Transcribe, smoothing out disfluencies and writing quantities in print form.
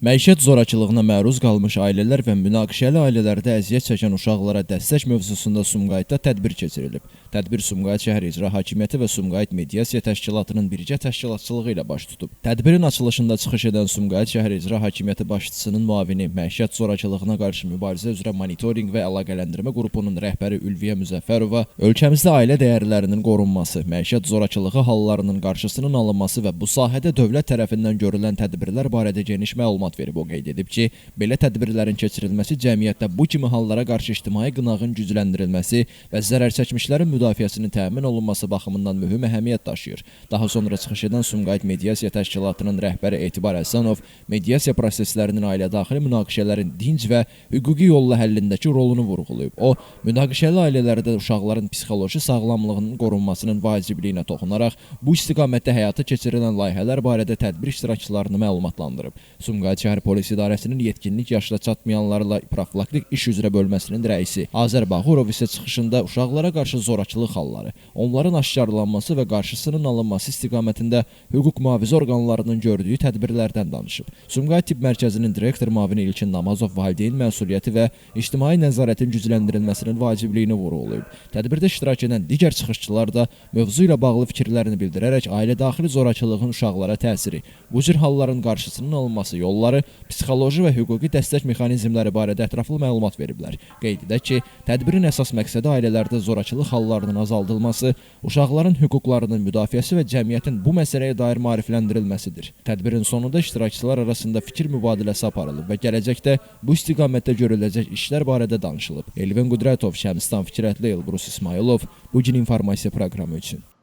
Məişət zorakılığına məruz qalmış ailələr və münaqişəli ailələrdə əziyyət çəkən uşaqlara dəstək mövzusunda Sumqayıtda tədbir keçirilib. Tədbir Sumqayıt Şəhər İcra Hakimiyyəti və Sumqayıt Mediasiya Təşkilatının birgə təşkilatçılığı ilə baş tutub. Tədbirin açılışında çıxış edən Sumqayıt Şəhər İcra Hakimiyyəti başçısının müavini, məişət zorakılığına qarşı mübarizə üzrə monitorinq və əlaqələndirmə qrupunun rəhbəri Ülviyə Müzəffərova, ölkəmizdə ailə dəyərlərinin qorunması, məişət zorakılığı hallarının qarşısının alınması və bu sahədə dövlət tərəfindən görülən tədbirlər barədə geniş məlumat verib. O qeyd edib ki, belə tədbirlərin keçirilməsi cəmiyyətdə bu kimi hallara qarşı ictimai qınağın gücləndirilməsi və zərərçəkmişlərin müdafiəsinin təmin olunması baxımından mühüm əhəmiyyət daşıyır. Daha sonra çıxış edən Sumqayıt Mediasiya Təşkilatının rəhbəri Etibar Həsənov, mediasiya proseslərinin ailə-daxili münaqişələrin dinc və hüquqi yolla həllindəki rolunu vurğulayıb. O, münaqişəli ailələrdə uşaqların psixoloji sağlamlığının qorunmasının vacibliyinə toxunaraq, bu istiqamətdə həyata keçirilən layihələr barədə tədbir iştirakçılarını məlumatlandırıb. Sumqayıt Şəhər Polis İdarəsinin yetkinlik yaşına çatmayanlarla profilaktik iş üzrə bölməsinin rəisi Azər Bağurov isə çıxışında uşaqlara qarşı zorakılıq halları, onların aşkarlanması və qarşısının alınması istiqamətində hüquq mühafizə orqanlarının gördüyü tədbirlərdən danışıb. Sumqayıt Tibb Mərkəzinin direktor müavini İlkin Namazov valideyn məsuliyyəti və ictimai nəzarətin gücləndirilməsinin vacibliyini vurğulayıb. Tədbirdə iştirak edən digər çıxışçılar da mövzu ilə bağlı fikirlərini bildirərək ailə-daxili zorakılığın uşaqlara təsiri, bu cür halların qarşısının alınması yolları, psixoloji və hüquqi dəstək mexanizmləri barədə ətraflı məlumat veriblər. Qeyd edək ki, tədbirin əsas məqsədi ailələrdə zorakılıq hallarının azaldılması, uşaqların hüquqlarının müdafiəsi və cəmiyyətin bu məsələyə dair maarifləndirilməsidir. Tədbirin sonunda iştirakçılar arasında fikir mübadiləsi aparılıb və gələcəkdə bu istiqamətdə görüləcək işlər barədə danışılıb. Elvin Qudrətov, Şəmstan Fikrətli, Elbrus İsmailov, Bu gün informasiya proqramı üçün.